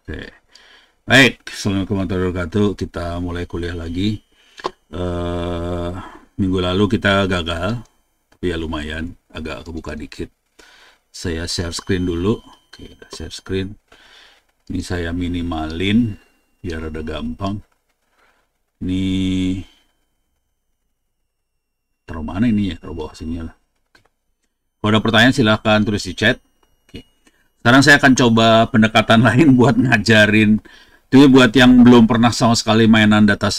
Oke. Baik, Assalamualaikum warahmatullahi wabarakatuh. Kita mulai kuliah lagi. eh Minggu lalu kita gagal, tapi ya lumayan, agak kebuka dikit. Saya share screen dulu. Oke, udah share screen. Ini saya minimalin biar ada gampang. Ini taruh mana ini ya? Taruh bawah sini lah. Kalau ada pertanyaan silahkan tulis di chat. Oke. Sekarang saya akan coba pendekatan lain buat ngajarin. Itu buat yang belum pernah sama sekali mainan data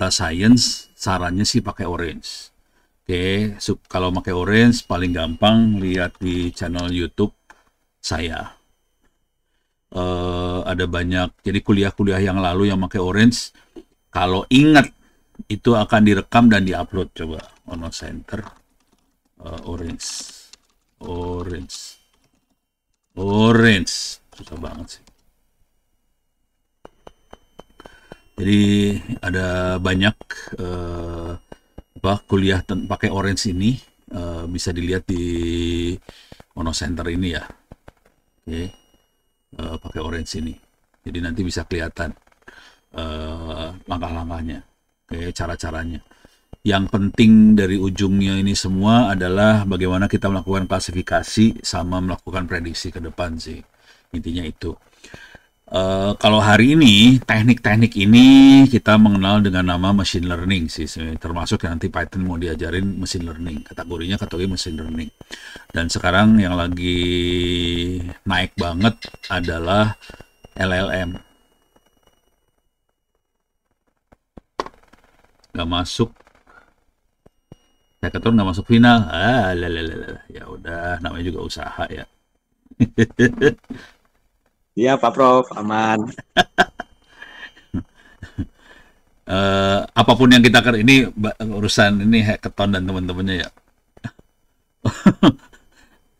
science, sarannya sih pakai Orange. Oke, kalau pakai Orange paling gampang lihat di channel YouTube saya. Ada banyak, jadi kuliah-kuliah yang lalu yang pakai Orange, kalau ingat itu akan direkam dan diupload. Coba Ono Center, Orange, susah banget sih. Jadi ada banyak kuliah pakai Orange ini, bisa dilihat di Ono Center ini ya. Oke, pakai Orange ini. Jadi nanti bisa kelihatan langkah-langkahnya, oke, cara-caranya. Yang penting dari ujungnya ini semua adalah bagaimana kita melakukan klasifikasi sama melakukan prediksi ke depan sih. Intinya itu. Kalau hari ini, teknik-teknik ini kita mengenal dengan nama machine learning sih, termasuk yang nanti Python mau diajarin machine learning, kategorinya kategori machine learning. Dan sekarang yang lagi naik banget adalah LLM. Nggak masuk, hackathon nggak masuk final. Ya udah, namanya juga usaha ya. Iya Pak Prof, aman. Apapun yang kita kerja ini urusan ini hackathon dan teman-temannya ya.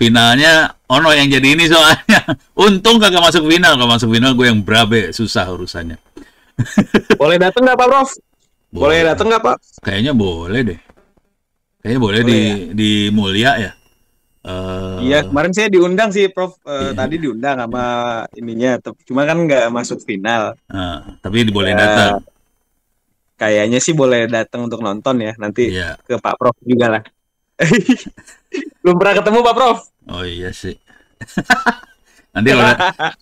Finalnya Ono yang jadi ini soalnya. Untung kagak masuk final. Kalau masuk final gue yang berabe, susah urusannya. Boleh datang nggak Pak Prof? Boleh Boleh. datang nggak Pak? Kayaknya boleh deh. Kayaknya boleh Boleh ya? di Mulia ya. Iya, Eh kemarin saya diundang sih Prof. Tadi iya. diundang sama ininya, cuma kan nggak masuk final. Tapi dibolehin datang. Ya, kayaknya sih boleh datang untuk nonton ya. Nanti Iya. ke Pak Prof juga lah. Belum pernah ketemu Pak Prof. Oh iya sih. Nanti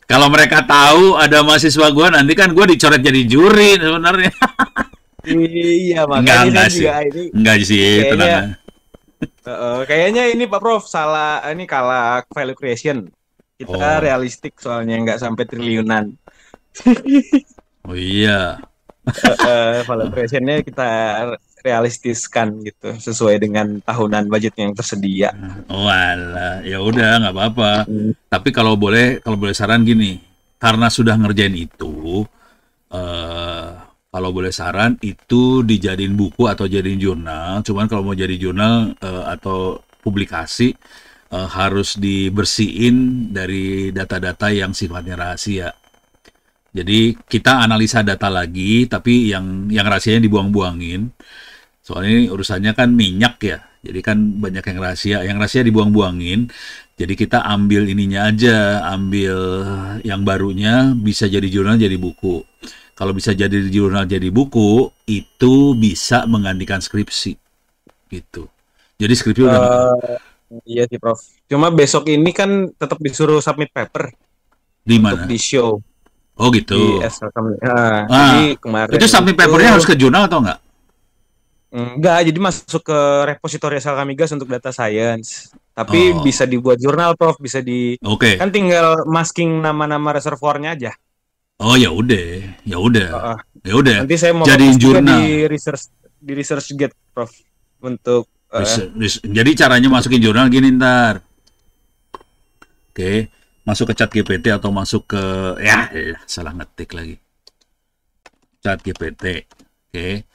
kalau mereka tahu ada mahasiswa gue, nanti kan gue dicoret jadi juri sebenarnya. Iya, Enggak, makanya saya enggak sih. juga ini Enggak sih, kayaknya tenang aja. kayaknya ini Pak Prof salah ini kalah value creation. Kita Oh, realistik soalnya nggak sampai triliunan. oh iya. Valuationnya kita realistiskan gitu sesuai dengan tahunan budget yang tersedia. Oh alah, ya udah nggak apa-apa. Hmm. Tapi kalau boleh saran gini, karena sudah ngerjain itu, eh kalau boleh saran itu dijadiin buku atau jadiin jurnal. Cuman kalau mau jadi jurnal atau publikasi harus dibersihin dari data-data yang sifatnya rahasia. Jadi kita analisa data lagi, tapi yang rahasianya dibuang-buangin. Soalnya ini urusannya kan minyak ya. Jadi kan banyak yang rahasia dibuang-buangin. Jadi kita ambil ininya aja, ambil yang barunya bisa jadi jurnal jadi buku. Kalau bisa jadi jurnal jadi buku, itu bisa menggantikan skripsi gitu. Jadi skripsi udah nggak Eh, iya sih Prof. Cuma besok ini kan tetap disuruh submit paper di untuk mana. di show Oh di gitu. SLKM. Nah, jadi Ah, kemarin itu submit itu papernya harus ke jurnal atau enggak? enggak, jadi masuk ke repositori SLKamigas untuk data science. Tapi bisa Oh, dibuat jurnal Prof, bisa di oke. kan tinggal masking nama-nama reservoirnya aja. Oh ya udah, ya udah, Heeh. ya udah. Nanti saya mau Jadiin fokus juga jurnal. di research gate, Prof. Untuk Jadi caranya masukin jurnal gini ntar. Oke, masuk ke chat GPT atau masuk ke salah ngetik lagi. Chat GPT. Oke.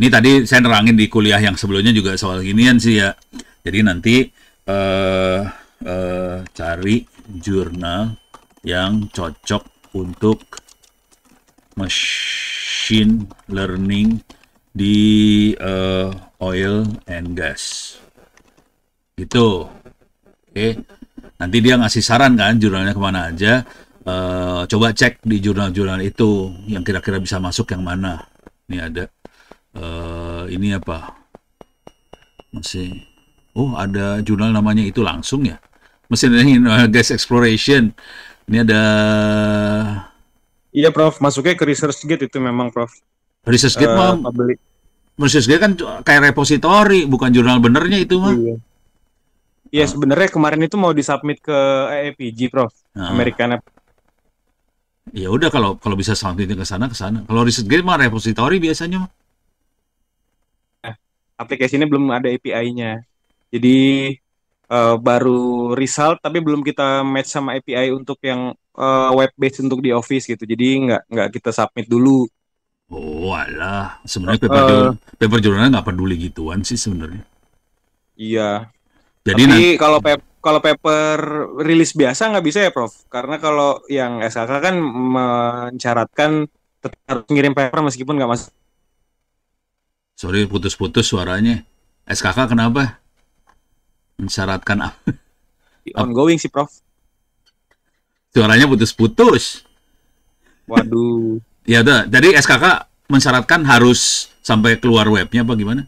Ini tadi saya nerangin di kuliah yang sebelumnya juga soal ginian sih ya. Jadi nanti eh cari jurnal yang cocok untuk machine learning di oil and gas. Gitu. Oke. Nanti dia ngasih saran kan jurnalnya kemana aja. Coba cek di jurnal-jurnal itu yang kira-kira bisa masuk yang mana. Ini ada ini apa? Masih ada jurnal namanya itu langsung ya. Mesin gas exploration. Ini ada Iya Prof, masuknya ke ResearchGate itu memang Prof. ResearchGate mah. Public. ResearchGate kan kayak repositori, bukan jurnal benernya itu mah. Iya. Iya sebenarnya kemarin itu mau disubmit ke AAPG Prof. American. Ya udah kalau bisa submitnya ke sana. Kalau ResearchGate mah repositori biasanya mah. Aplikasinya belum ada API-nya. Jadi baru result tapi belum kita match sama API untuk yang web based untuk di Office gitu. Jadi nggak kita submit dulu. Oh alah, sebenarnya paper jurnalnya nggak peduli gituan sih sebenarnya. Iya. Jadi tapi kalau paper rilis biasa nggak bisa ya Prof? Karena kalau yang SKK kan mencaratkan tetap harus ngirim paper meskipun nggak masuk. Sorry, putus-putus suaranya. SKK kenapa? Mensyaratkan apa? Ongoing sih Prof. Suaranya putus-putus. Waduh. Ya udah, jadi SKK mensyaratkan harus sampai keluar webnya apa gimana?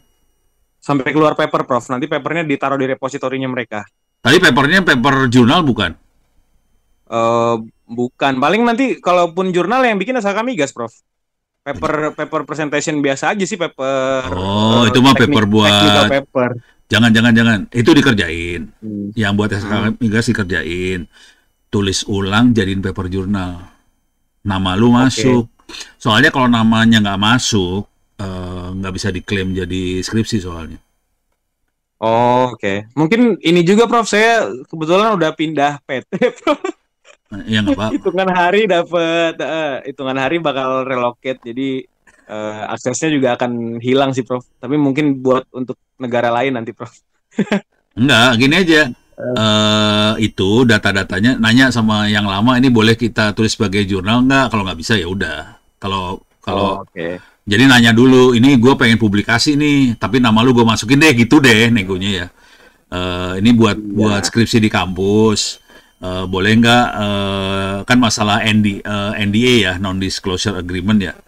Sampai keluar paper Prof. Nanti papernya ditaruh di repositorinya mereka. Tapi papernya paper jurnal bukan? Bukan. Paling nanti kalaupun jurnal yang bikin SKK Migas Prof. Paper presentation biasa aja sih paper. Oh, itu mah paper buat. Paper. Jangan. Itu dikerjain. Yang buat SKK Migas dikerjain. Tulis ulang jadiin paper jurnal. Nama lu masuk. Soalnya kalau namanya nggak masuk, nggak bisa diklaim jadi skripsi soalnya. Oh, oke. Mungkin ini juga Prof, saya kebetulan udah pindah PT Prof. Ya nggak apa-apa. hitungan hari bakal relocate, jadi aksesnya juga akan hilang sih Prof. Tapi mungkin buat untuk negara lain nanti Prof. Enggak, gini aja. Itu data-datanya nanya sama yang lama, ini boleh kita tulis sebagai jurnal nggak? Kalau nggak bisa ya udah. Kalau jadi nanya dulu, ini gue pengen publikasi nih, tapi nama lu gue masukin deh, gitu deh negonya ya. Ini buat skripsi di kampus, boleh nggak? Kan masalah NDA ya, non disclosure agreement ya.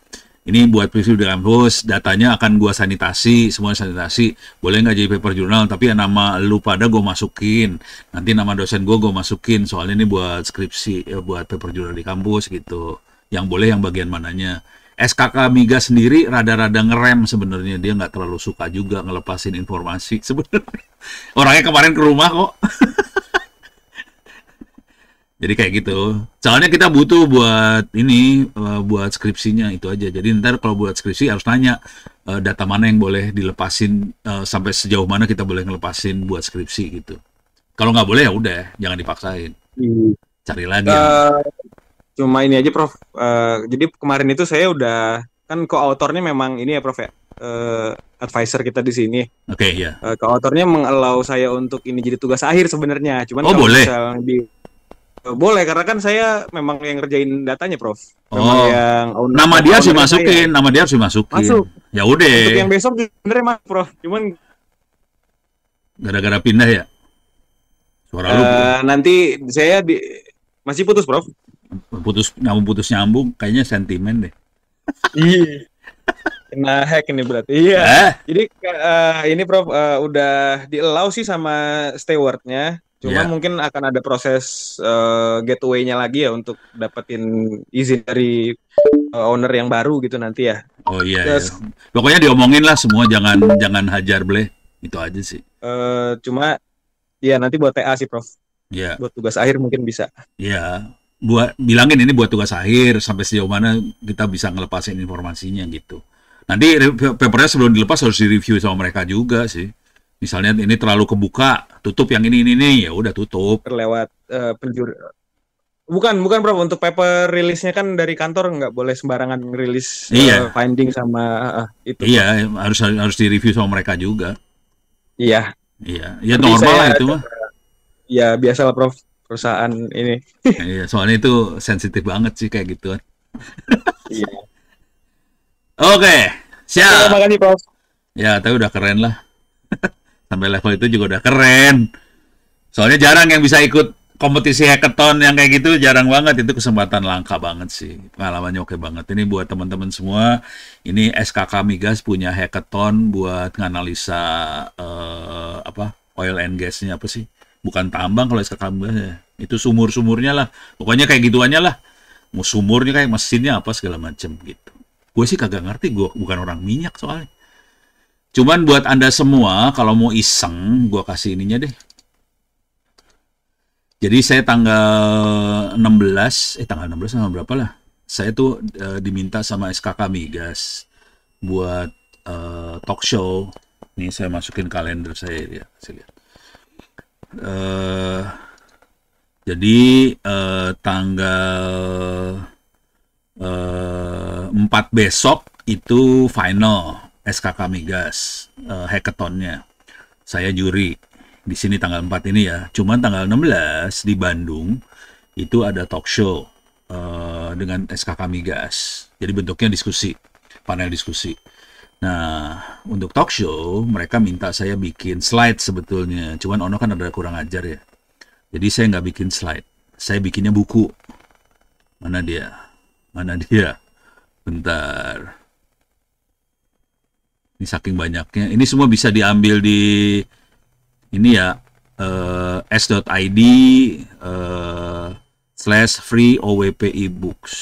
Ini buat skripsi di kampus, datanya akan gue sanitasi, semua sanitasi. Boleh nggak jadi paper jurnal? Tapi ya nama lu pada gue masukin, nanti nama dosen gue masukin. Soalnya ini buat skripsi, buat paper jurnal di kampus gitu. Yang boleh yang bagian mananya. SKK Migas sendiri rada-rada ngerem sebenarnya, dia nggak terlalu suka juga ngelepasin informasi sebenarnya. Orangnya kemarin ke rumah kok. Jadi kayak gitu. Soalnya kita butuh buat ini, buat skripsinya itu aja. Jadi ntar kalau buat skripsi harus nanya data mana yang boleh dilepasin, sampai sejauh mana kita boleh ngelepasin buat skripsi gitu. Kalau nggak boleh ya udah, jangan dipaksain. Cari lagi. Cuma ini aja Prof. Jadi kemarin itu saya udah kan co-autornya memang ini ya Prof ya. Advisor kita di sini. Oke, ya. Co-autornya mengallow saya untuk ini jadi tugas akhir sebenarnya. Cuman kalau boleh. Boleh karena kan saya memang yang ngerjain datanya Prof. Memang yang nama dia harus dimasukin, nama dia harus dimasukin. Masuk. Ya udah. Untuk yang besok sebenarnya Mas Prof. Cuman gara-gara pindah ya. Suara lu. Nanti saya masih putus Prof. Putus nyambung kayaknya sentimen deh. Iya. Kena hack ini berarti. Iya. Jadi ini Prof udah di-allow sih sama stewardnya. Cuma mungkin akan ada proses gateway-nya lagi ya untuk dapetin izin dari owner yang baru gitu nanti ya. Oh iya. Pokoknya diomongin lah semua, jangan hajar bleh. Itu aja sih. Cuma ya nanti buat TA sih Prof. Iya. Buat tugas akhir mungkin bisa. Iya. Bilangin ini buat tugas akhir, sampai sejauh mana kita bisa ngelepasin informasinya gitu. Nanti papernya sebelum dilepas harus direview sama mereka juga sih. Misalnya ini terlalu kebuka, tutup yang ini ya udah tutup. Terlewat penjuri. Bukan Prof, untuk paper rilisnya kan dari kantor nggak boleh sembarangan rilis finding sama itu. Iya, harus direview sama mereka juga. Iya. Ya normal lah itu mah. Ya biasa lah Prof, perusahaan ini. Iya, soalnya itu sensitif banget sih kayak gituan. Iya. Oke, siap. Terima kasih Prof. Ya, tapi udah keren lah. Sampai level itu juga udah keren. Soalnya jarang yang bisa ikut kompetisi hackathon yang kayak gitu jarang banget, itu kesempatan langka banget sih. Pengalamannya oke banget. Ini buat teman-teman semua, ini SKK Migas punya hackathon buat nganalisa apa? Oil and gasnya apa sih? Bukan tambang kalau SKK Migas ya. Itu sumur-sumurnya lah. Pokoknya kayak gituannya lah. Mau sumurnya kayak mesinnya apa segala macem gitu. Gue sih kagak ngerti, gue bukan orang minyak soalnya. Cuman buat Anda semua, kalau mau iseng, gue kasih ininya deh. Jadi saya tanggal 16 sama berapa lah. Saya tuh diminta sama SKK Migas buat talk show. Nih saya masukin kalender saya ya, saya lihat. Jadi tanggal 4 besok itu final SKK Migas hackathonnya. Saya juri di sini tanggal 4 ini ya. Cuman tanggal 16 di Bandung itu ada talk show dengan SKK Migas. Jadi bentuknya diskusi, panel diskusi. Nah, untuk talk show mereka minta saya bikin slide sebetulnya. Cuman Ono kan ada kurang ajar ya. Jadi saya nggak bikin slide. Saya bikinnya buku. Mana dia? Mana dia? Bentar. Ini saking banyaknya. Ini semua bisa diambil di ini ya, s.id /free OWP ebooks.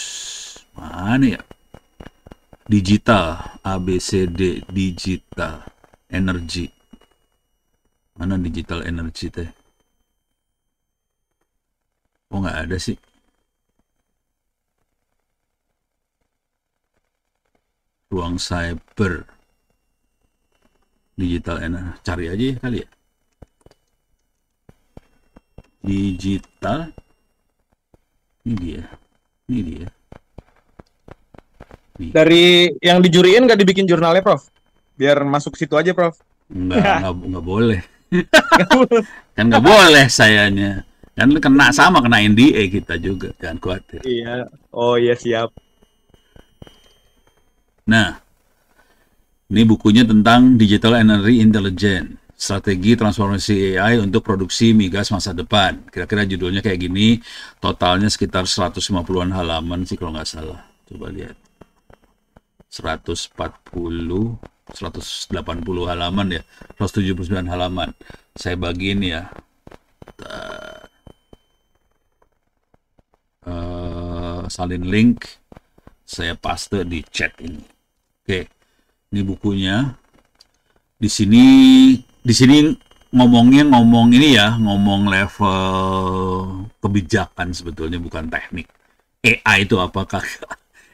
Mana ya? Digital, ABCD, digital, energy. Mana digital energy teh? Oh, nggak ada sih. Ruang cyber. Digital energy. Cari aja ya kali ya. Digital. Ini dia. Ini dia. Dari yang dijuriin nggak dibikin jurnalnya, Prof? Biar masuk situ aja, Prof. Nggak boleh. Kan nggak boleh sayanya. Kan kena NDA kita juga, jangan khawatir. Iya. Oh iya, siap. Nah, ini bukunya tentang Digital Energy Intelligence, strategi transformasi AI untuk produksi migas masa depan. Kira-kira judulnya kayak gini, totalnya sekitar 150-an halaman sih kalau nggak salah. Coba lihat. 140, 180 halaman ya, 179 halaman. Saya bagiin ya. Salin link, saya paste di chat ini. Oke, ini bukunya. Di sini ngomong ini ya, ngomong level kebijakan sebetulnya, bukan teknik. AI itu apakah?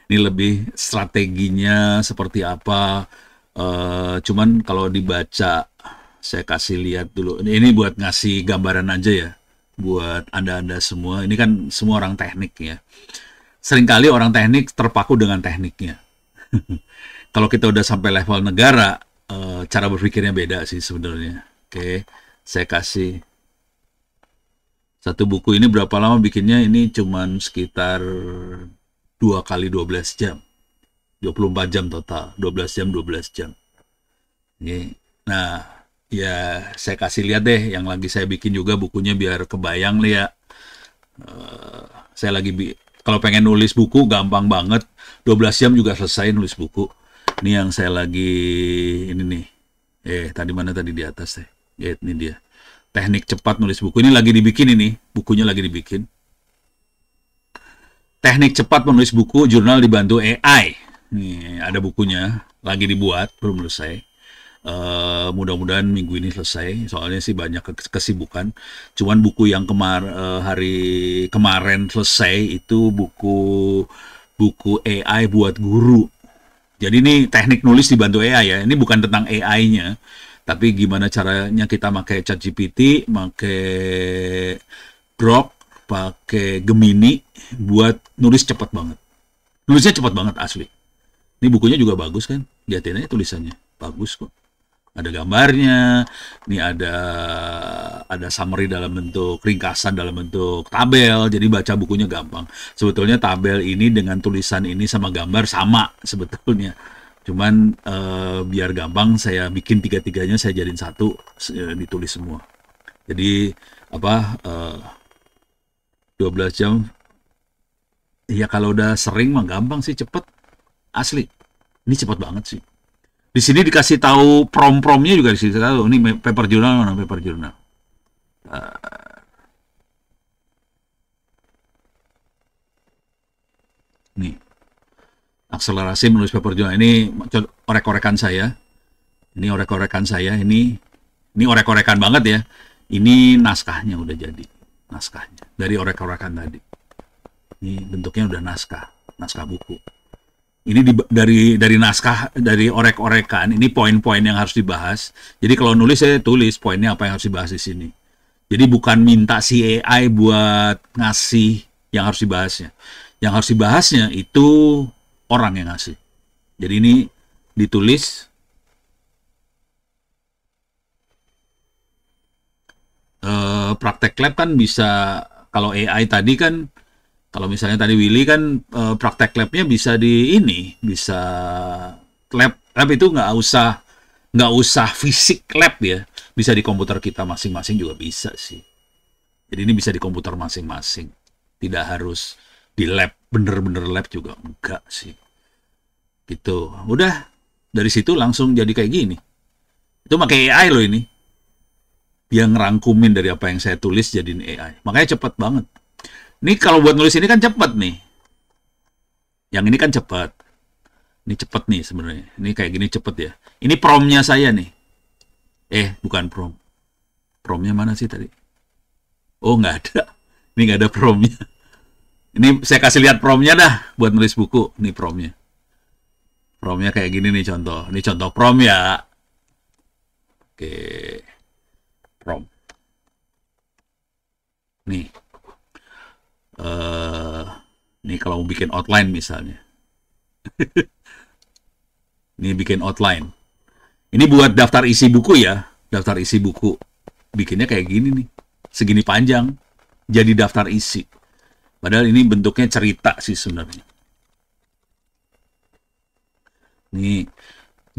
Ini lebih strateginya seperti apa. Cuman kalau dibaca, saya kasih lihat dulu. Ini buat ngasih gambaran aja ya, buat Anda semua. Ini kan semua orang teknik ya. Seringkali orang teknik terpaku dengan tekniknya. Kalau kita udah sampai level negara, cara berpikirnya beda sih sebenarnya. Oke, saya kasih satu buku ini berapa lama bikinnya? Ini cuman sekitar 2 kali 12 jam. 24 jam total. 12 jam, 12 jam. Oke. Nah, ya saya kasih lihat deh yang lagi saya bikin juga bukunya biar kebayang nih ya. Saya lagi kalau pengen nulis buku gampang banget. 12 jam juga selesai nulis buku. Ini yang saya lagi ini nih. Tadi mana tadi di atas deh. Ini dia. Teknik cepat nulis buku. Ini lagi dibikin ini. Bukunya lagi dibikin. Teknik cepat menulis buku, jurnal dibantu AI. Nih, ada bukunya. Lagi dibuat, belum selesai. Mudah-mudahan minggu ini selesai. Soalnya sih banyak kesibukan. Cuman buku yang hari kemarin selesai itu buku AI buat guru. Jadi ini teknik nulis dibantu AI ya. Ini bukan tentang AI-nya, tapi gimana caranya kita pakai ChatGPT, pakai Grok, pakai Gemini buat nulis cepat banget. Nulisnya cepat banget asli. Ini bukunya juga bagus kan? Lihatin aja tulisannya. Bagus kok. Ada gambarnya, ini ada summary dalam bentuk ringkasan, dalam bentuk tabel, jadi baca bukunya gampang. Sebetulnya tabel ini dengan tulisan ini sama gambar sama sebetulnya. Cuman biar gampang saya bikin tiga-tiganya saya jadiin satu, ditulis semua. Jadi 12 jam. Ya kalau udah sering mah gampang sih, cepet. Asli. Ini cepet banget sih. Di sini dikasih tahu prom-promnya juga dikasih tahu. Ini paper journal mana paper journal. Nih. Akselerasi menulis paper journal. Ini orek-orekan saya. Ini orek-orekan saya. Ini orek-orekan banget ya. Ini naskahnya udah jadi. Naskahnya. Dari orek-orekan tadi. Ini bentuknya udah naskah buku. Ini dari naskah, dari orek-orekan, ini poin-poin yang harus dibahas. Jadi kalau nulis saya tulis poinnya apa yang harus dibahas di sini. Jadi bukan minta si AI buat ngasih yang harus dibahasnya. Yang harus dibahasnya itu orang yang ngasih. Jadi ini ditulis praktek lab kan bisa, kalau AI tadi kan, kalau misalnya tadi Willy kan praktek labnya bisa bisa lab itu nggak usah fisik lab ya, bisa di komputer kita masing-masing juga bisa sih. Jadi ini bisa di komputer masing-masing, tidak harus di lab, bener-bener lab juga enggak sih. Gitu, udah dari situ langsung jadi kayak gini. Itu pakai AI loh ini. Dia ngerangkumin dari apa yang saya tulis jadiin AI. Makanya cepet banget. Ini kalau buat nulis ini kan cepet nih. Yang ini kan cepet. Ini cepet nih sebenarnya. Ini kayak gini cepet ya. Ini promnya saya nih. Bukan prom. Promnya mana sih tadi? Oh, nggak ada. Ini nggak ada promnya. Ini saya kasih lihat promnya dah buat nulis buku. Ini promnya. Promnya kayak gini nih contoh. Ini contoh prom ya. Oke. Prom. Nih. Nih kalau mau bikin outline misalnya. Ini bikin outline. Ini buat daftar isi buku ya. Daftar isi buku. Bikinnya kayak gini nih. Segini panjang. Jadi daftar isi. Padahal ini bentuknya cerita sih sebenarnya. Nih.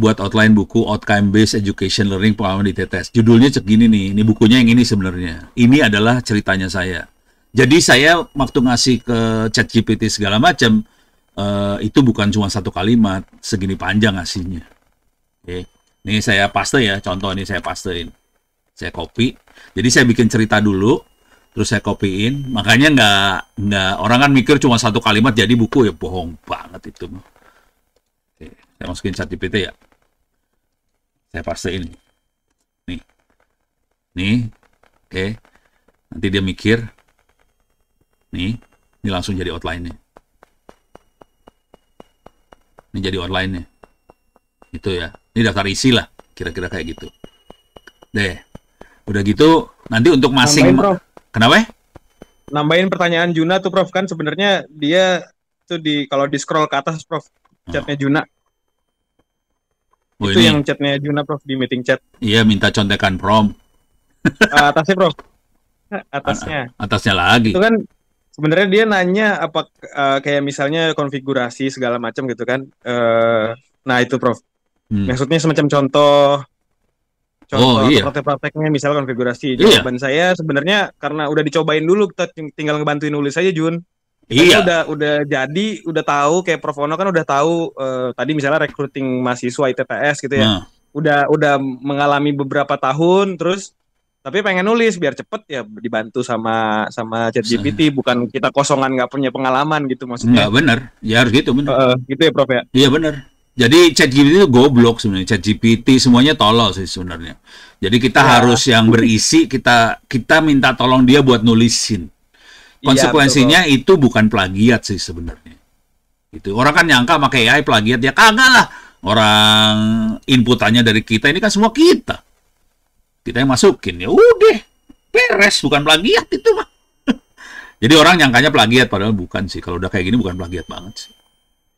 Buat outline buku Outcome Based Education Learning pengalaman di TTS. Judulnya segini nih. Ini bukunya yang ini sebenarnya. Ini adalah ceritanya saya. Jadi saya waktu ngasih ke ChatGPT segala macam, itu bukan cuma satu kalimat, segini panjang ngasihnya. Oke. Ini saya paste ya, contoh ini saya pastein. Saya copy. Jadi saya bikin cerita dulu, terus saya copyin. Makanya nggak orang kan mikir cuma satu kalimat jadi buku, ya bohong banget itu. Oke. Saya masukin ChatGPT ya. Saya pastein. Nih. Oke. Nanti dia mikir. Ini langsung jadi outline-nya. Ini jadi outline-nya. Itu ya. Ini daftar isi lah. Kira-kira kayak gitu. Deh. Udah gitu, nanti untuk masing... Nambahin, Prof. Kenapa? Nambahin pertanyaan Juna tuh, Prof. Kan sebenarnya dia tuh kalau di scroll ke atas, Prof. Chatnya Juna. Itu yang chatnya Juna, Prof. Di meeting chat. Iya, minta contekan prom. Atasnya, Prof. Atasnya lagi. Itu kan sebenarnya dia nanya apa kayak misalnya konfigurasi segala macam gitu kan. Nah itu Prof. Maksudnya semacam contoh iya. praktek-prakteknya misalnya konfigurasi. Jawaban saya sebenarnya karena udah dicobain dulu, kita tinggal ngebantuin nulis aja Jun. Iya. Udah jadi, udah tahu kayak Prof Ono kan udah tahu tadi misalnya recruiting mahasiswa ITTS gitu ya. Udah mengalami beberapa tahun terus tapi pengen nulis biar cepet ya dibantu sama ChatGPT, bukan kita kosongan nggak punya pengalaman gitu maksudnya. Nggak bener, ya harus gitu bener. Gitu ya Prof ya. Iya bener. Jadi ChatGPT itu goblok sebenarnya. ChatGPT semuanya tolol sih sebenarnya. Jadi kita harus yang berisi, kita minta tolong dia buat nulisin. Konsekuensinya itu bukan plagiat sih sebenarnya. Itu orang kan nyangka pakai AI plagiat, ya kagak lah. Orang inputannya dari kita ini kan semua kita yang masukin, ya udah beres, bukan plagiat itu mah. Jadi orang nyangkanya plagiat padahal bukan sih. Kalau udah kayak gini bukan plagiat banget sih.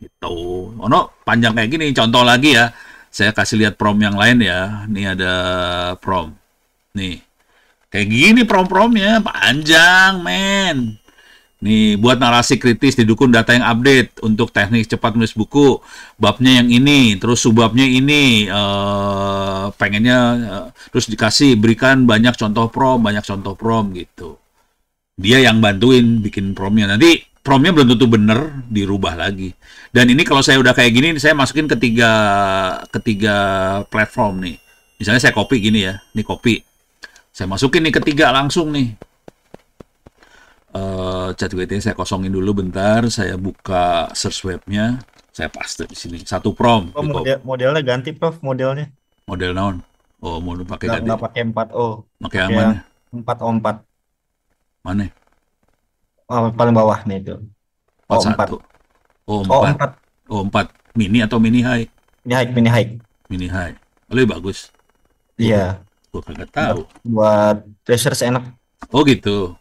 Itu ono panjang kayak gini. Contoh lagi ya, saya kasih lihat prom yang lain ya. Ini ada prom. Nih. Kayak gini prom-promnya panjang, men. Nih, buat narasi kritis didukung data yang update untuk teknik cepat menulis buku. Babnya yang ini, terus subbabnya ini, pengennya terus berikan banyak contoh prom gitu. Dia yang bantuin bikin promnya. Nanti promnya belum tentu bener, dirubah lagi. Dan ini kalau saya udah kayak gini, saya masukin ketiga platform nih. Misalnya saya copy gini ya, ini copy. Saya masukin nih ketiga langsung nih. ChatGPT saya kosongin dulu bentar, saya buka search webnya, saya paste di sini. Satu prompt. Oh, modelnya ganti, Prof, modelnya. Model naon? Oh, mau pakai ganti. Nggak pakai 4O. Pakai yang mana? 4O4. Mana? Oh, paling bawah nih itu. O4. O4. O4. Mini atau mini high? Mini high. Mini high. Lebih bagus. Iya. Gua kagak tahu. Buat research enak. Oh gitu.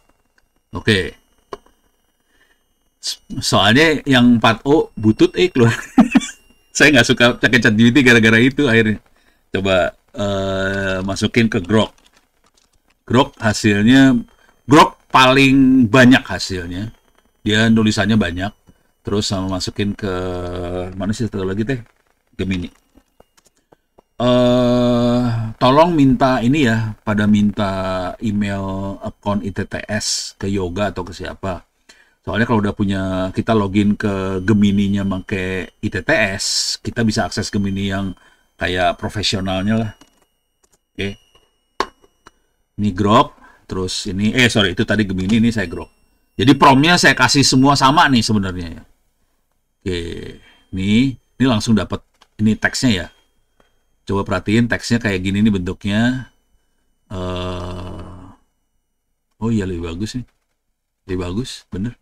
Oke. Soalnya yang 4O butut keluar. Saya nggak suka pakai ChatGPT gara-gara itu akhirnya. Coba masukin ke Grok. Grok hasilnya, Grok paling banyak hasilnya. Dia tulisannya banyak. Terus sama masukin ke mana sih satu lagi teh? Gemini. Tolong minta ini ya, pada minta email akun ITTS ke Yoga atau ke siapa. Soalnya kalau udah punya, kita login ke Gemini-nya pakai ITTS, kita bisa akses Gemini yang kayak profesionalnya lah. Oke. Ini Grok, terus ini, sorry, itu tadi Gemini, ini saya Grok. Jadi promnya saya kasih semua sama nih sebenarnya ya. Oke, ini langsung dapat ini teksnya ya. Coba perhatiin teksnya kayak gini nih bentuknya. Oh iya lebih bagus nih. Lebih bagus, bener.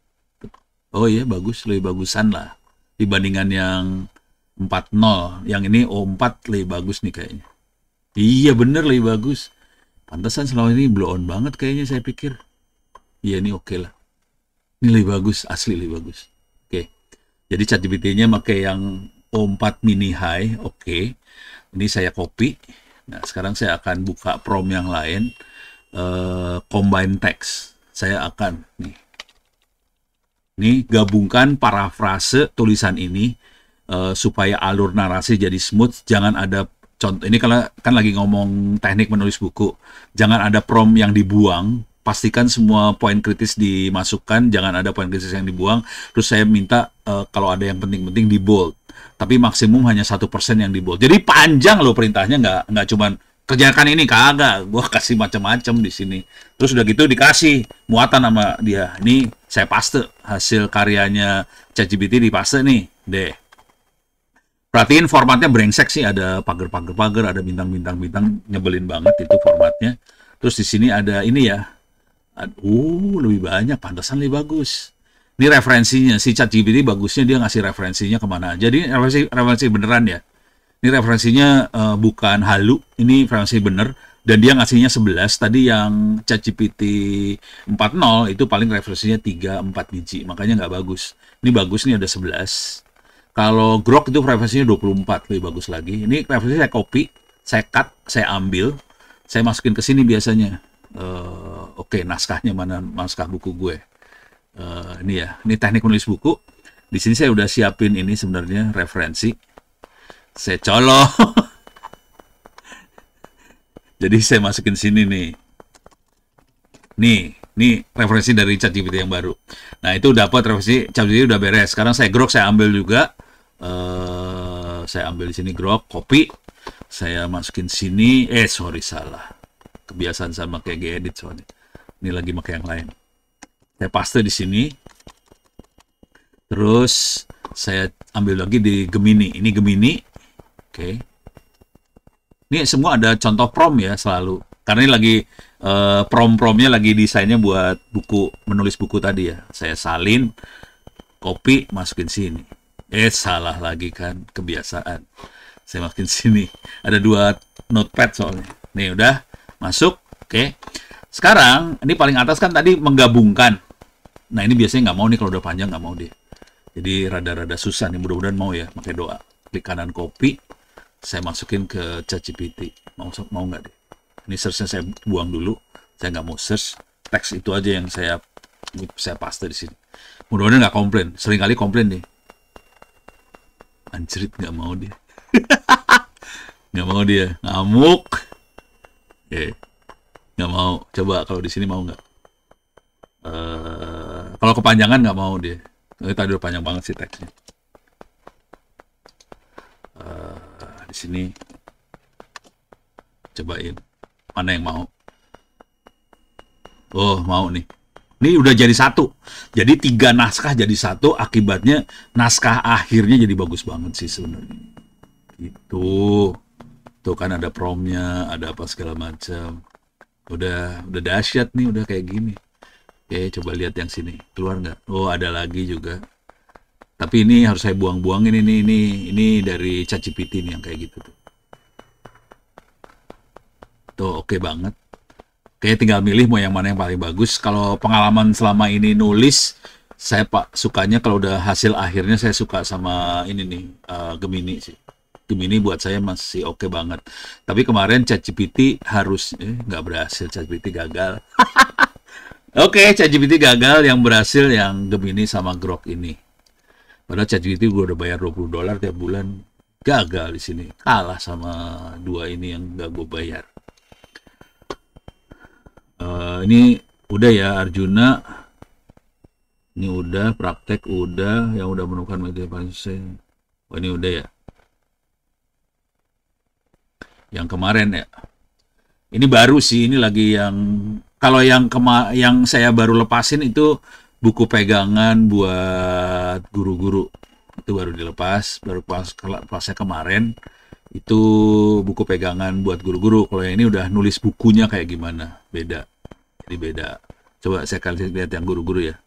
Oh iya bagus, lebih bagusan lah. Dibandingkan yang 4.0. Yang ini O4 lebih bagus nih kayaknya. Iya bener lebih bagus. Pantesan selama ini blow on banget kayaknya saya pikir. Iya ini oke lah. Ini lebih bagus, asli lebih bagus. Oke. Jadi ChatGPT-nya pakai yang O4 mini high, oke. Ini saya copy. Nah, sekarang saya akan buka prompt yang lain. Combine text. Saya akan nih gabungkan parafrase tulisan ini supaya alur narasi jadi smooth. Jangan ada contoh. Ini kan lagi ngomong teknik menulis buku. Jangan ada prompt yang dibuang. Pastikan semua poin kritis dimasukkan. Jangan ada poin kritis yang dibuang. Terus saya minta kalau ada yang penting-penting di bold. Tapi maksimum hanya 1% yang di bold. Jadi panjang loh perintahnya, nggak cuman kerjakan ini, kagak. Gua kasih macam-macam di sini. Terus udah gitu dikasih muatan sama dia. Ini saya paste hasil karyanya ChatGPT, dipaste nih, deh. Perhatiin formatnya brengsek sih, ada pagar-pagar, ada bintang-bintang, nyebelin banget itu formatnya. Terus di sini ada ini ya. Lebih banyak, pantesan lebih bagus. Ini referensinya, si ChatGPT bagusnya dia ngasih referensinya kemana. Jadi referensi beneran ya. Ini referensinya bukan halu, ini referensi bener. Dan dia ngasihnya 11, tadi yang ChatGPT 4.0 itu paling referensinya 3-4 biji. Makanya nggak bagus. Ini bagus nih ada 11. Kalau Grok itu referensinya 24, lebih bagus lagi. Ini referensi saya copy, saya cut, saya ambil. Saya masukin ke sini biasanya. Oke, naskahnya mana, naskah buku gue. Ini ya, ini teknik menulis buku. Di sini saya udah siapin ini sebenarnya referensi. Saya colok. Jadi saya masukin sini nih. Nih referensi dari ChatGPT yang baru. Nah itu dapat referensi ChatGPT udah beres. Sekarang saya Grok, saya ambil juga. Saya ambil di sini Grok, copy. Saya masukin sini. Sorry salah. Kebiasaan sama kayak Gedit soalnya. Ini lagi pakai yang lain. Saya paste di sini. Terus saya ambil lagi di Gemini. Ini Gemini. Oke. Ini semua ada contoh prompt ya selalu. Karena ini lagi prompt-promptnya lagi desainnya buat buku, menulis buku tadi ya. Saya salin, copy, masukin sini. Salah lagi kan, kebiasaan. Saya masukin sini. Ada 2 notepad soalnya. Nih udah masuk. Oke. Sekarang ini paling atas kan tadi menggabungkan. Nah ini biasanya nggak mau nih kalau udah panjang, nggak mau dia. Jadi rada-rada susah nih, mudah-mudahan mau ya, pakai doa. Klik kanan copy, saya masukin ke ChatGPT. Mau nggak deh? Ini search-nya saya buang dulu, saya nggak mau search. Teks itu aja yang saya paste di sini. Mudah-mudahan nggak komplain, sering kali komplain nih. Anjrit, nggak mau dia. Nggak mau dia, ngamuk. Nggak mau. Coba kalau di sini mau nggak? Kalau kepanjangan nggak mau dia. Tadi udah panjang banget sih teksnya. Di sini cobain mana yang mau. Oh, mau nih. Ini udah jadi satu. Jadi 3 naskah jadi satu, akibatnya naskah akhirnya jadi bagus banget sih sebenarnya. Itu. Tuh kan ada promnya, ada apa segala macam. Udah dahsyat nih, udah kayak gini. Oke, coba lihat yang sini. Keluar nggak? Oh, ada lagi juga. Tapi ini harus saya buang-buangin ini dari ChatGPT nih yang kayak gitu tuh. Tuh oke banget. Kayak tinggal milih mau yang mana yang paling bagus. Kalau pengalaman selama ini nulis, saya sukanya kalau udah hasil akhirnya saya suka sama ini nih, Gemini sih. Gemini buat saya masih oke banget. Tapi kemarin ChatGPT nggak berhasil, ChatGPT gagal. Oke, ChatGPT gagal, yang berhasil yang Gemini sama Grok ini. Padahal ChatGPT gue udah bayar $20 tiap bulan, gagal di sini, kalah sama dua ini yang nggak gue bayar. Ini udah ya Arjuna, ini udah praktek, udah yang udah menemukan media paling susah. Oh, ini udah ya. Yang kemarin ya. Ini baru sih, ini lagi yang kalau yang saya baru lepasin itu buku pegangan buat guru-guru. Itu baru dilepas, baru kelasnya kemarin. Itu buku pegangan buat guru-guru. Kalau yang ini udah nulis bukunya kayak gimana, beda. Jadi beda. Coba saya kasih lihat yang guru-guru ya.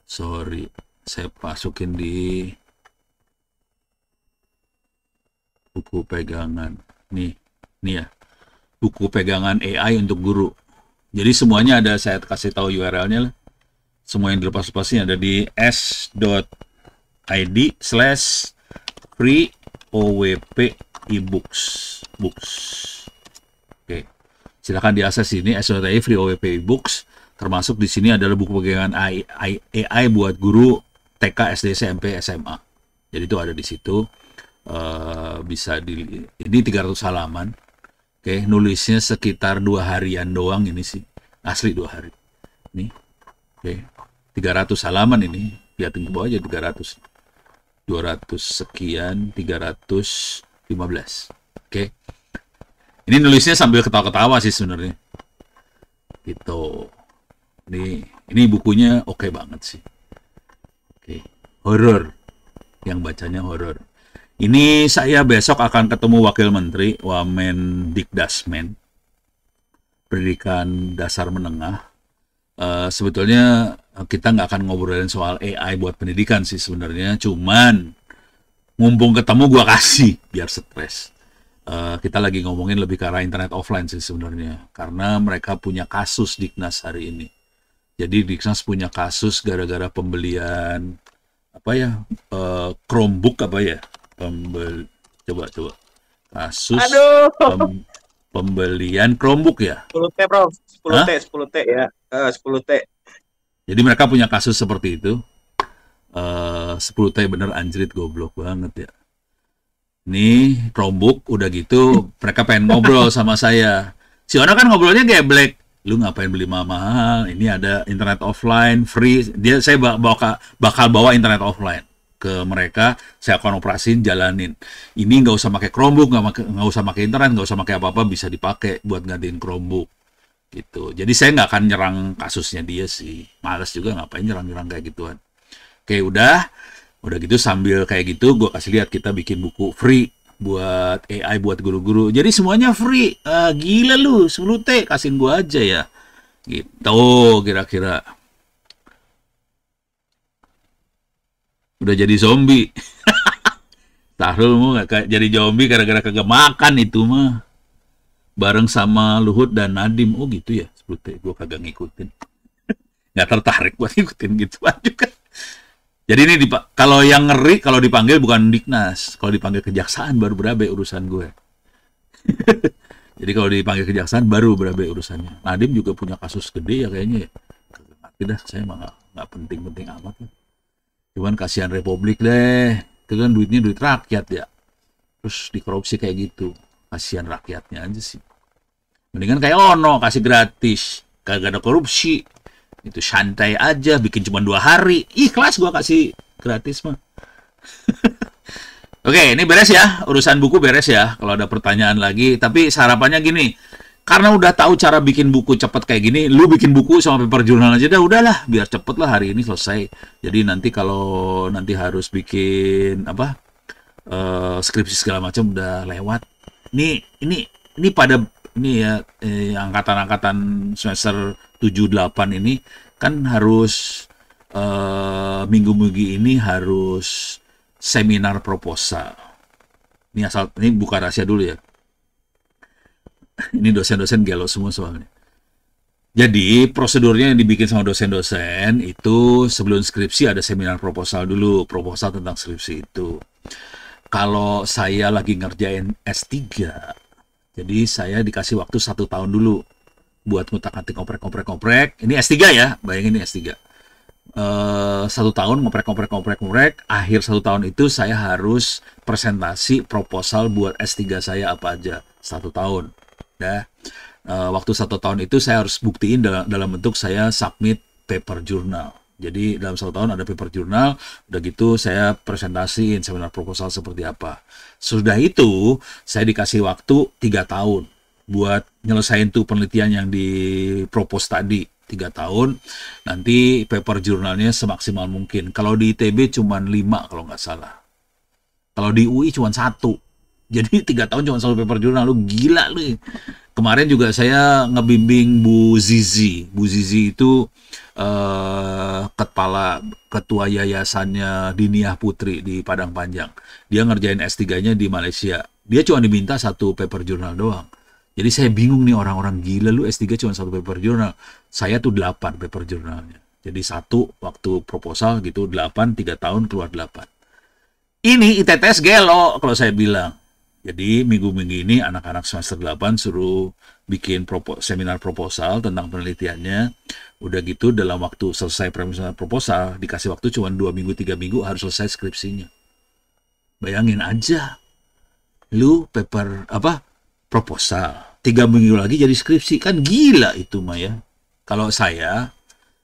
Sorry, saya masukin di buku pegangan. Nih ya. Buku pegangan AI untuk guru. Jadi semuanya ada, saya kasih tahu URL-nya lah. Semua yang dilepas-lepasnya ada di s.id/free OWP ebooks. Oke. Silakan diakses ini s.id free OWP ebooks. Termasuk di sini adalah buku pegangan AI buat guru TK, SD, SMP, SMA. Jadi itu ada di situ. Bisa ini 300 halaman. Oke, nulisnya sekitar 2 harian doang ini sih. Asli 2 hari. Nih. Oke. 300 halaman ini. Lihatin ke bawah aja 300. 200 sekian, 315. Oke. Ini nulisnya sambil ketawa-ketawa sih sebenarnya. Gitu. Ini bukunya oke banget sih. Oke. Horor. Yang bacanya horor. Ini saya besok akan ketemu Wakil Menteri Wamendikdasmen, Pendidikan Dasar Menengah. Sebetulnya kita nggak akan ngobrolin soal AI buat pendidikan sih sebenarnya, cuman mumpung ketemu gua kasih biar stres. Kita lagi ngomongin lebih ke arah internet offline sih sebenarnya, karena mereka punya kasus Diknas hari ini. Jadi Diknas punya kasus gara-gara pembelian Chromebook coba kasus pembelian Chromebook ya. 10T Prof, 10T ya, 10T. Jadi mereka punya kasus seperti itu. 10T bener anjrit, goblok banget ya. Nih Chromebook udah gitu, mereka pengen ngobrol sama saya. Si Ona kan ngobrolnya geblek. Lu ngapain beli mahal? Ini ada internet offline free. Saya bakal bawa internet offline ke mereka, saya akan operasin, jalanin. Ini nggak usah pakai Chromebook, nggak usah pakai internet, nggak usah pakai apa-apa, bisa dipakai buat gantiin Chromebook. Gitu. Jadi saya nggak akan nyerang kasusnya dia sih. Males juga ngapain nyerang-nyerang kayak gituan. Oke, udah gitu sambil kayak gitu, gue kasih lihat kita bikin buku free buat AI buat guru-guru. Jadi semuanya free. Gila lu, 10T kasihin gue aja ya. Gitu kira-kira. Udah jadi zombie. Tahrul mau gak jadi zombie gara-gara kagak makan itu mah. Bareng sama Luhut dan Nadim. Oh gitu ya, 10T. Gue kagak ngikutin. Gak tertarik buat ngikutin gitu juga. Jadi ini kalau yang ngeri, kalau dipanggil bukan Diknas. Kalau dipanggil kejaksaan baru berabe urusan gue. Jadi kalau dipanggil kejaksaan baru berabe urusannya. Nadim juga punya kasus gede ya kayaknya ya. Tidak, saya mah gak penting-penting amat lah. Cuman kasihan Republik deh. Itu kan duitnya duit rakyat ya. Terus dikorupsi kayak gitu. Kasihan rakyatnya aja sih. Mendingan kayak Ono, kasih gratis, kagak ada korupsi. Itu santai aja, bikin cuma 2 hari. Ikhlas gua kasih gratis mah. Oke, ini beres ya. Urusan buku beres ya. Kalau ada pertanyaan lagi. Tapi sarapannya gini. Karena udah tahu cara bikin buku cepet kayak gini, lu bikin buku sama paper journal aja dah, udahlah. Biar cepet lah hari ini selesai. Jadi nanti kalau nanti harus bikin apa skripsi segala macam udah lewat. Ini pada ini ya angkatan-angkatan semester 7-8 ini kan harus minggu-minggu ini harus seminar proposal. Ini buka rahasia dulu ya. Ini dosen-dosen gelo semua soalnya. Jadi prosedurnya yang dibikin sama dosen-dosen itu sebelum skripsi ada seminar proposal dulu, proposal tentang skripsi itu. Kalau saya lagi ngerjain S3, jadi saya dikasih waktu 1 tahun dulu buat ngutak-ngatik ngoprek. Ini S3 ya, bayangin ini S3. 1 tahun ngoprek. Akhir 1 tahun itu saya harus presentasi proposal buat S3 saya apa aja 1 tahun. Waktu 1 tahun itu saya harus buktiin dalam bentuk saya submit paper journal. Jadi dalam 1 tahun ada paper journal, udah gitu saya presentasiin seminar proposal seperti apa. Sudah itu saya dikasih waktu 3 tahun buat nyelesain tuh penelitian yang dipropos tadi. 3 tahun, nanti paper jurnalnya semaksimal mungkin. Kalau di ITB cuma 5 kalau nggak salah. Kalau di UI cuma 1. Jadi 3 tahun cuma 1 paper jurnal, lu gila lu. Kemarin juga saya ngebimbing Bu Zizi. Bu Zizi itu ketua yayasannya Diniah Putri di Padang Panjang. Dia ngerjain S3-nya di Malaysia. Dia cuma diminta 1 paper jurnal doang. Jadi saya bingung nih orang-orang gila, lu S3 cuma 1 paper jurnal. Saya tuh 8 paper jurnalnya. Jadi 1 waktu proposal gitu 8, 3 tahun keluar 8. Ini ITTS gelo kalau saya bilang. Jadi minggu-minggu ini anak-anak semester 8 suruh bikin seminar proposal tentang penelitiannya. Udah gitu dalam waktu selesai seminar proposal, dikasih waktu cuma 2 minggu, 3 minggu harus selesai skripsinya. Bayangin aja. Lu paper proposal. 3 minggu lagi jadi skripsi. Kan gila itu mah ya. Kalau saya,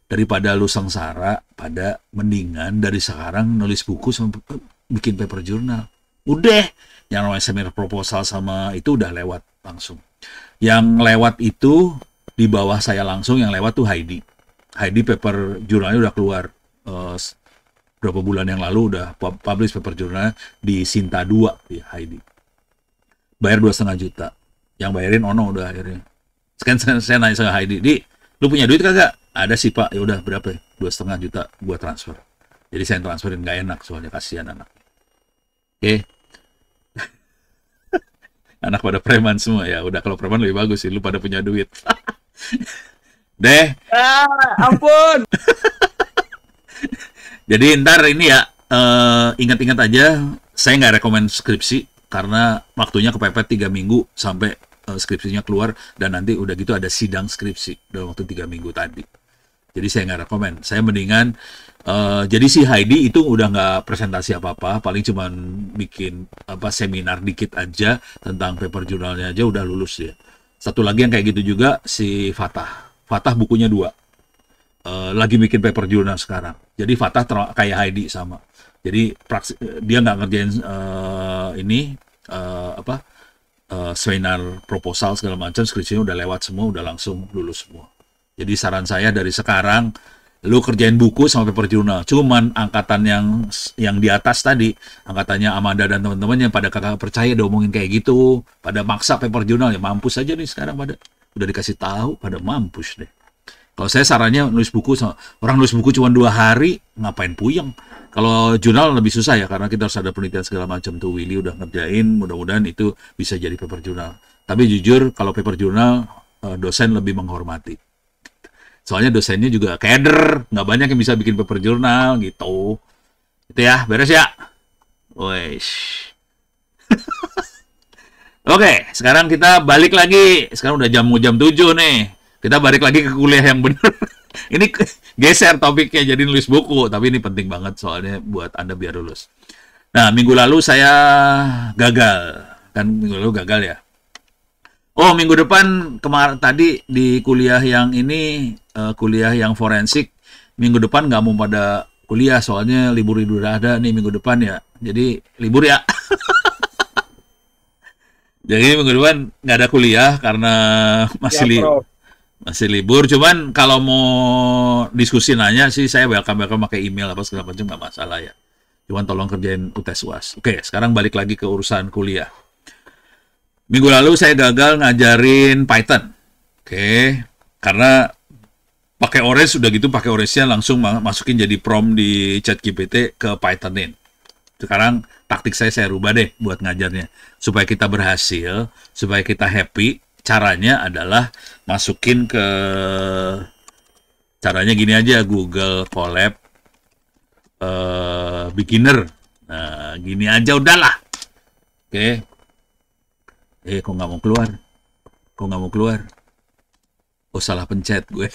daripada lu sengsara, pada mendingan dari sekarang nulis buku sama bikin paper jurnal. Udah. Yang namanya seminar proposal sama itu udah lewat langsung. Yang lewat itu di bawah saya langsung, yang lewat tuh Heidi. Heidi paper jurnalnya udah keluar. Berapa bulan yang lalu udah publish paper jurnalnya di Sinta 2 di Heidi. Bayar 2,5 juta. Yang bayarin Ono udah akhirnya. Sekarang saya nanya sama Heidi, "Di, lu punya duit kagak?" "Ada sih Pak." "Ya udah berapa ya?" 2,5 juta buat transfer. Jadi saya transferin, nggak enak soalnya kasihan anak. Oke. Anak pada preman semua ya. Udah kalau preman lebih bagus sih, lu pada punya duit. Deh. Ampun. Jadi ntar ini ya, ingat-ingat aja, saya nggak rekomen skripsi karena waktunya kepepet 3 minggu sampai skripsinya keluar, dan nanti udah gitu ada sidang skripsi dalam waktu 3 minggu tadi. Jadi saya nggak rekomen. Saya mendingan, jadi si Heidi itu udah nggak presentasi apa-apa, paling cuman bikin seminar dikit aja tentang paper jurnalnya aja udah lulus dia. Satu lagi yang kayak gitu juga si Fatah. Fatah bukunya 2. Lagi bikin paper jurnal sekarang. Jadi Fatah kayak Heidi sama. Jadi dia nggak ngerjain seminar proposal segala macam, skripsinya udah lewat semua, udah langsung lulus semua. Jadi saran saya dari sekarang, lu kerjain buku sama paper jurnal. Cuman angkatan yang di atas tadi, angkatannya Amanda dan teman-temannya pada kagak percaya diomongin kayak gitu, pada maksa paper jurnal, ya mampus aja nih sekarang pada udah dikasih tahu, pada mampus deh. Kalau saya sarannya nulis buku, orang nulis buku cuma 2 hari, ngapain puyeng. Kalau jurnal lebih susah ya, karena kita harus ada penelitian segala macam tuh. Willy udah ngerjain, mudah-mudahan itu bisa jadi paper jurnal. Tapi jujur, kalau paper jurnal, dosen lebih menghormati. Soalnya dosennya juga keder, nggak banyak yang bisa bikin paper jurnal gitu. Itu ya, beres ya? Wesh. Oke, sekarang kita balik lagi. Sekarang udah jam 7 nih. Kita balik lagi ke kuliah yang bener. Ini geser topiknya jadi nulis buku, tapi ini penting banget soalnya buat Anda biar lulus. Nah, minggu lalu saya gagal. Kan minggu lalu gagal ya. Oh, minggu depan kemarin tadi di kuliah yang ini, kuliah yang forensik, minggu depan nggak mau pada kuliah soalnya libur udah ada nih minggu depan ya. Jadi libur ya. Jadi minggu depan nggak ada kuliah karena masih Ya, Prof. masih libur. Cuman kalau mau diskusi nanya sih saya welcome pakai email apa segala macam nggak masalah ya. Cuman tolong kerjain UTS UAS. Oke, sekarang balik lagi ke urusan kuliah. Minggu lalu saya gagal ngajarin Python. Oke, karena pakai Orange udah gitu pakai Orange-nya langsung masukin jadi prompt di ChatGPT ke Pythonin. Sekarang taktik saya rubah deh buat ngajarnya. Supaya kita berhasil, supaya kita happy, caranya adalah masukin ke caranya gini aja, Google Colab beginner. Nah, gini aja udahlah. Oke. Kok nggak mau keluar? Kok nggak mau keluar? Oh, salah pencet gue.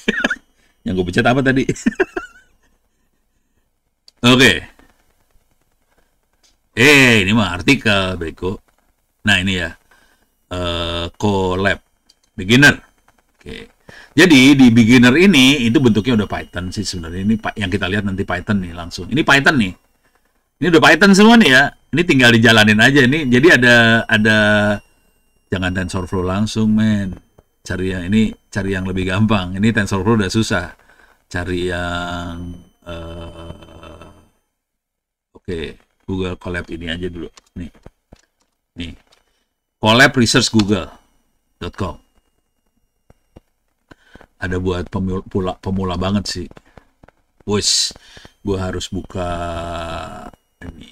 Yang gue pencet apa tadi? Oke. Ini mah artikel, beko. Nah, ini ya. Colab. Beginner. Oke. Jadi, di beginner ini, itu bentuknya udah Python sih sebenarnya. Ini yang kita lihat nanti Python nih langsung. Ini Python nih. Ini udah Python semua nih ya. Ini tinggal dijalanin aja. Ini jadi ada jangan TensorFlow langsung, men. Cari yang lebih gampang. Ini TensorFlow udah susah. Cari yang oke, Google Colab ini aja dulu. Nih. Colab Research Google.com. Ada buat pemula banget sih. Wes, gue harus buka ini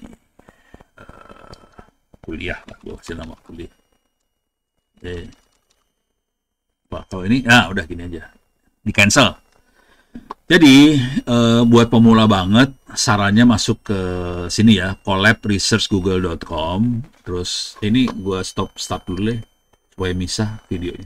kuliah lah. Gue kasih nama kuliah. Kalau ini, udah gini aja, di cancel. Jadi buat pemula banget, sarannya masuk ke sini ya, colabresearchgoogle.com. Terus ini gue stop dulu deh, supaya misah videonya.